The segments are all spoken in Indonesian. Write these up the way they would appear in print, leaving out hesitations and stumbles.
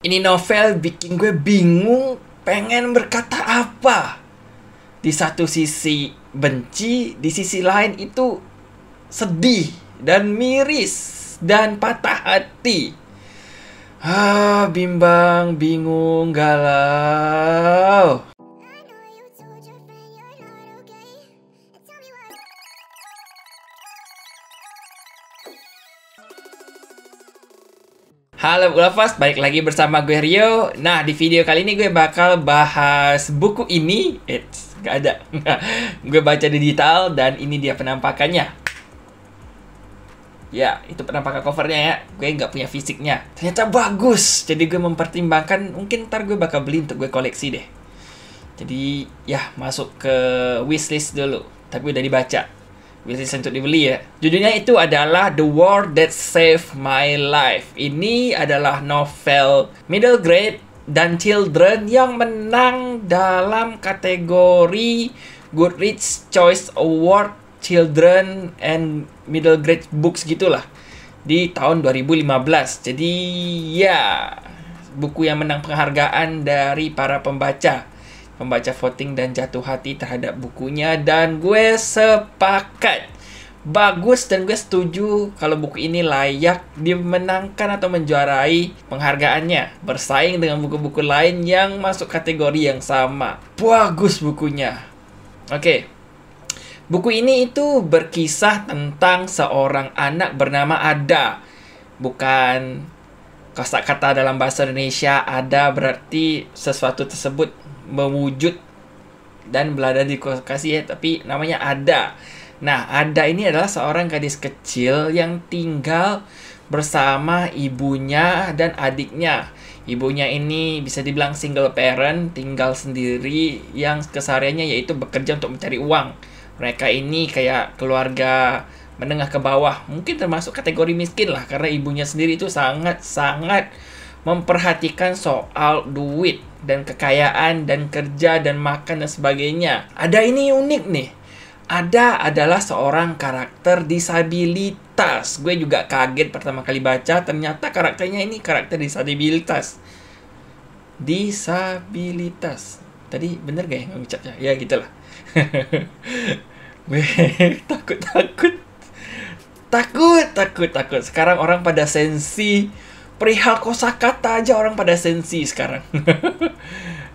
Ini novel bikin gue bingung pengen berkata apa. Di satu sisi benci, di sisi lain itu sedih dan miris dan patah hati. Bimbang, bingung, galau. Halo Ulafas, balik lagi bersama gue Rio. Nah, di video kali ini gue bakal bahas buku ini. Gak ada. Gue baca digital dan ini dia penampakannya. Ya, itu penampakan covernya ya. Gue gak punya fisiknya. Ternyata bagus. Jadi gue mempertimbangkan, mungkin ntar gue bakal beli untuk gue koleksi deh. Jadi, ya masuk ke wishlist dulu. Tapi udah dibaca. Wishlist untuk dibeli ya. Judulnya itu adalah The War That Saved My Life. Ini adalah novel middle grade dan children yang menang dalam kategori Goodreads Choice Award Children and Middle Grade Books gitulah di tahun 2015. Jadi ya, buku yang menang penghargaan dari para pembaca voting dan jatuh hati terhadap bukunya, dan gue sepakat bagus dan gue setuju kalau buku ini layak dimenangkan atau menjuarai penghargaannya, bersaing dengan buku-buku lain yang masuk kategori yang sama. Bagus bukunya. Oke. Buku ini itu berkisah tentang seorang anak bernama Ada. Bukan kosakata dalam bahasa Indonesia ada berarti sesuatu tersebut mewujud dan berada di lokasi ya, tapi namanya Ada. Nah, Ada ini adalah seorang gadis kecil yang tinggal bersama ibunya dan adiknya. Ibunya ini bisa dibilang single parent, tinggal sendiri, yang kesehariannya yaitu bekerja untuk mencari uang. Mereka ini kayak keluarga menengah ke bawah, mungkin termasuk kategori miskin lah, karena ibunya sendiri itu sangat-sangat memperhatikan soal duit dan kekayaan dan kerja dan makan dan sebagainya. Ada ini unik nih. Ada adalah seorang karakter disabilitas. Gue juga kaget pertama kali baca, ternyata karakternya ini karakter disabilitas. Disabilitas. Tadi bener gak ya ngucapnya? Ya gitulah. Gue takut. Sekarang orang pada sensi perihal kosakata aja, orang pada sensi sekarang.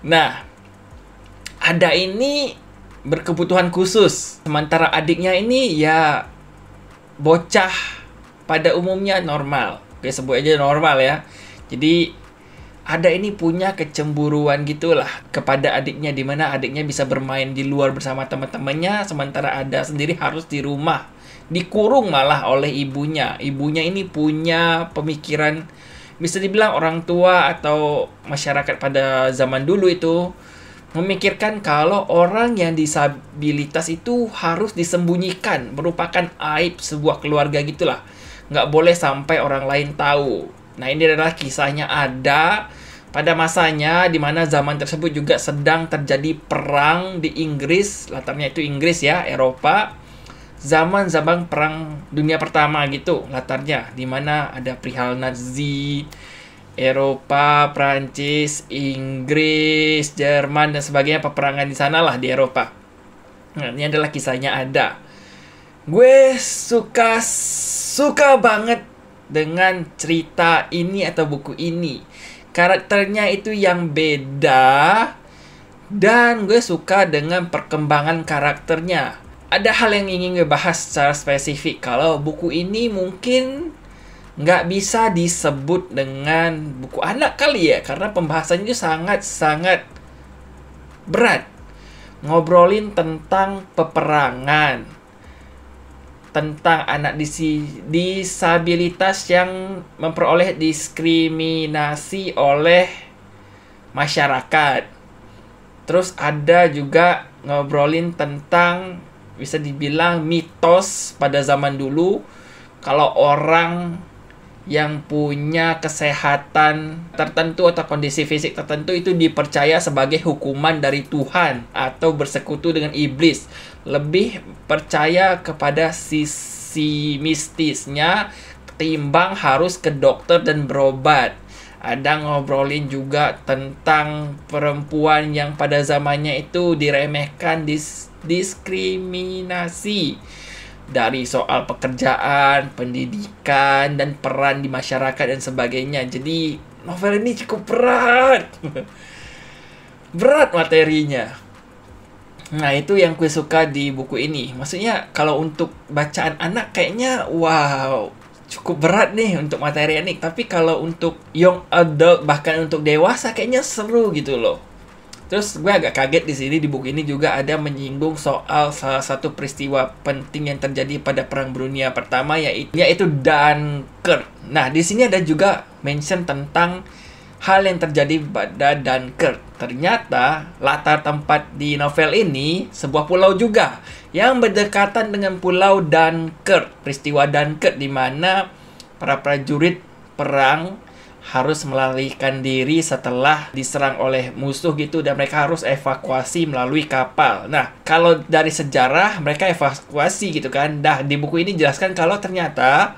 Nah, Ada ini berkebutuhan khusus, sementara adiknya ini ya bocah pada umumnya normal. Oke, sebut aja normal ya. Jadi Ada ini punya kecemburuan gitulah kepada adiknya, di mana adiknya bisa bermain di luar bersama teman-temannya, sementara Ada sendiri harus di rumah, dikurung malah oleh ibunya. Ibunya ini punya pemikiran, bisa dibilang orang tua atau masyarakat pada zaman dulu itu memikirkan kalau orang yang disabilitas itu harus disembunyikan, merupakan aib sebuah keluarga gitulah. Nggak boleh sampai orang lain tahu. Nah, ini adalah kisahnya Ada pada masanya, di mana zaman tersebut juga sedang terjadi perang di Inggris. Latarnya itu Inggris ya, Eropa. Zaman-zaman perang dunia pertama gitu latarnya, di mana ada perihal Nazi, Eropa, Prancis, Inggris, Jerman dan sebagainya, peperangan di sana lah di Eropa. Nah, ini adalah kisahnya Ada. Gue suka banget dengan cerita ini atau buku ini. Karakternya itu yang beda, dan gue suka dengan perkembangan karakternya. Ada hal yang ingin gue bahas secara spesifik. Kalau buku ini mungkin nggak bisa disebut dengan buku anak kali ya, karena pembahasannya itu sangat-sangat berat. Ngobrolin tentang peperangan, tentang anak disabilitas yang memperoleh diskriminasi oleh masyarakat. Terus ada juga ngobrolin tentang, bisa dibilang mitos pada zaman dulu, kalau orang yang punya kesehatan tertentu atau kondisi fisik tertentu itu dipercaya sebagai hukuman dari Tuhan atau bersekutu dengan iblis. Lebih percaya kepada sisi mistisnya ketimbang harus ke dokter dan berobat. Ada ngobrolin juga tentang perempuan yang pada zamannya itu diremehkan, diskriminasi. Dari soal pekerjaan, pendidikan, dan peran di masyarakat dan sebagainya. Jadi novel ini cukup berat. Berat materinya. Nah, itu yang gue suka di buku ini. Maksudnya, kalau untuk bacaan anak kayaknya, wow, cukup berat nih untuk materi ini. Tapi kalau untuk young adult, bahkan untuk dewasa, kayaknya seru gitu loh. Terus gue agak kaget di sini, di buku ini juga ada menyinggung soal salah satu peristiwa penting yang terjadi pada Perang Dunia Pertama, yaitu Dunkirk. Nah, di sini ada juga mention tentang hal yang terjadi pada Dunkirk. Ternyata latar tempat di novel ini sebuah pulau juga yang berdekatan dengan pulau Dunkirk. Peristiwa Dunkirk di mana para prajurit perang harus melarikan diri setelah diserang oleh musuh gitu, dan mereka harus evakuasi melalui kapal. Nah, kalau dari sejarah mereka evakuasi gitu kan. Dah di buku ini jelaskan kalau ternyata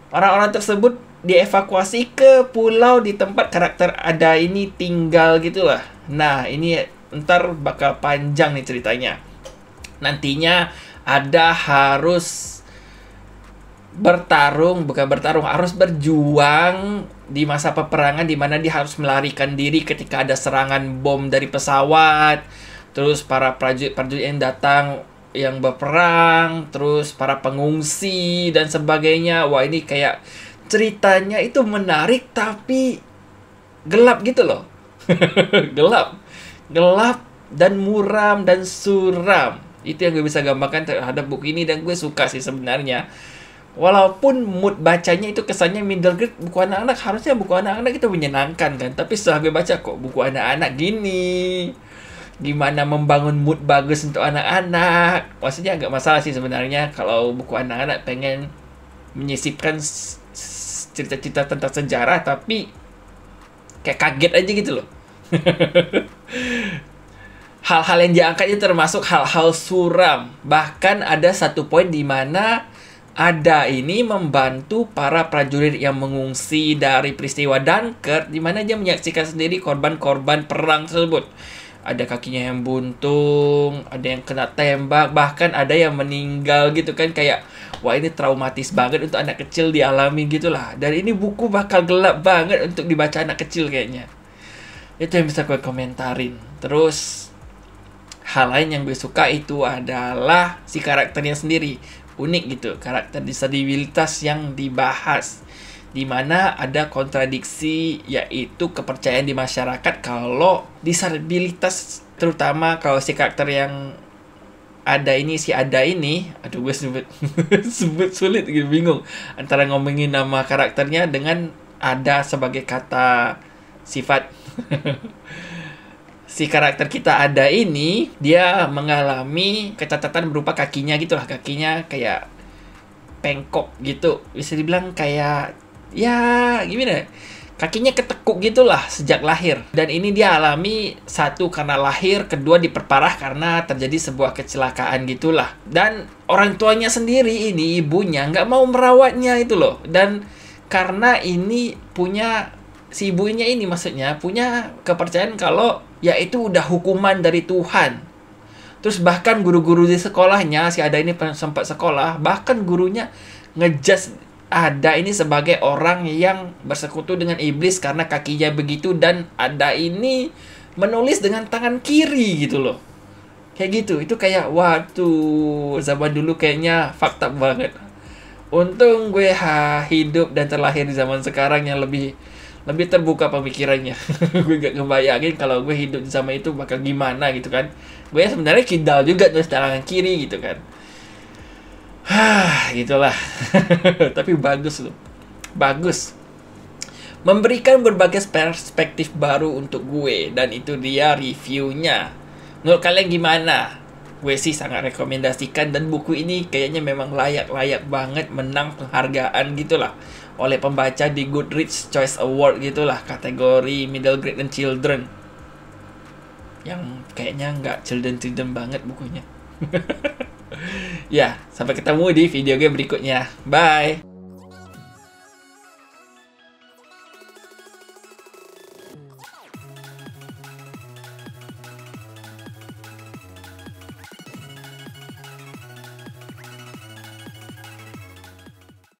orang-orang tersebut dievakuasi ke pulau di tempat karakter Ada ini tinggal gitulah. Nah, ini ntar bakal panjang nih ceritanya. Nantinya Ada harus harus berjuang di masa peperangan, di mana dia harus melarikan diri ketika ada serangan bom dari pesawat. Terus para prajurit yang datang yang berperang, terus para pengungsi dan sebagainya. Wah, ini kayak ceritanya itu menarik tapi gelap gitu loh. Gelap dan muram dan suram. Itu yang gue bisa gambarkan terhadap buku ini, dan gue suka sih sebenarnya. Walaupun mood bacanya itu kesannya middle grade, buku anak-anak, harusnya buku anak-anak itu menyenangkan kan. Tapi setelah gue baca, kok buku anak-anak gini. Gimana membangun mood bagus untuk anak-anak. Maksudnya agak masalah sih sebenarnya kalau buku anak-anak pengen menyisipkan cerita-cerita tentang sejarah, tapi kayak kaget aja gitu loh. Hal-hal yang diangkat itu termasuk hal-hal suram. Bahkan ada satu poin di mana Ada ini membantu para prajurit yang mengungsi dari peristiwa Dunkirk, di mana dia menyaksikan sendiri korban-korban perang tersebut. Ada kakinya yang buntung, ada yang kena tembak, bahkan ada yang meninggal gitu kan. Kayak, wah ini traumatis banget untuk anak kecil dialami gitulah. Dan ini buku bakal gelap banget untuk dibaca anak kecil kayaknya. Itu yang bisa gue komentarin. Terus, hal lain yang gue suka itu adalah si karakternya sendiri. Unik gitu, karakter disabilitas yang dibahas, di mana ada kontradiksi, yaitu kepercayaan di masyarakat kalau disabilitas, terutama kalau si karakter yang si Ada ini, aduh gue sebut sulit gitu, bingung antara ngomongin nama karakternya dengan Ada sebagai kata sifat. Si karakter kita Ada ini, dia mengalami kecacatan berupa kakinya gitulah. Kakinya kayak pengkok gitu. Bisa dibilang kayak, ya gimana, kakinya ketekuk gitulah sejak lahir. Dan ini dia alami, satu karena lahir, kedua diperparah karena terjadi sebuah kecelakaan gitulah. Dan orang tuanya sendiri ini, ibunya, nggak mau merawatnya itu loh. Dan karena ini si ibunya ini maksudnya punya kepercayaan kalau ya itu udah hukuman dari Tuhan. Terus bahkan guru-guru di sekolahnya, si Ada ini sempat sekolah, bahkan gurunya ngejudge Ada ini sebagai orang yang bersekutu dengan iblis karena kakinya begitu, dan Ada ini menulis dengan tangan kiri gitu loh. Kayak gitu, itu kayak waduh, zaman dulu kayaknya fucked up banget. Untung gue hidup dan terlahir di zaman sekarang yang lebih terbuka pemikirannya. Gue gak ngebayangin kalau gue hidup di zaman itu bakal gimana gitu kan. Gue sebenarnya kidal juga tulis tangan kiri gitu kan. Gitulah. Tapi bagus loh. Bagus. Memberikan berbagai perspektif baru untuk gue, dan itu dia reviewnya. Menurut kalian gimana? Gue sih sangat rekomendasikan, dan buku ini kayaknya memang layak banget menang penghargaan gitulah oleh pembaca di Goodreads Choice Award gitulah, kategori middle grade dan children, yang kayaknya nggak children banget bukunya. Ya, sampai ketemu di video game berikutnya. Bye.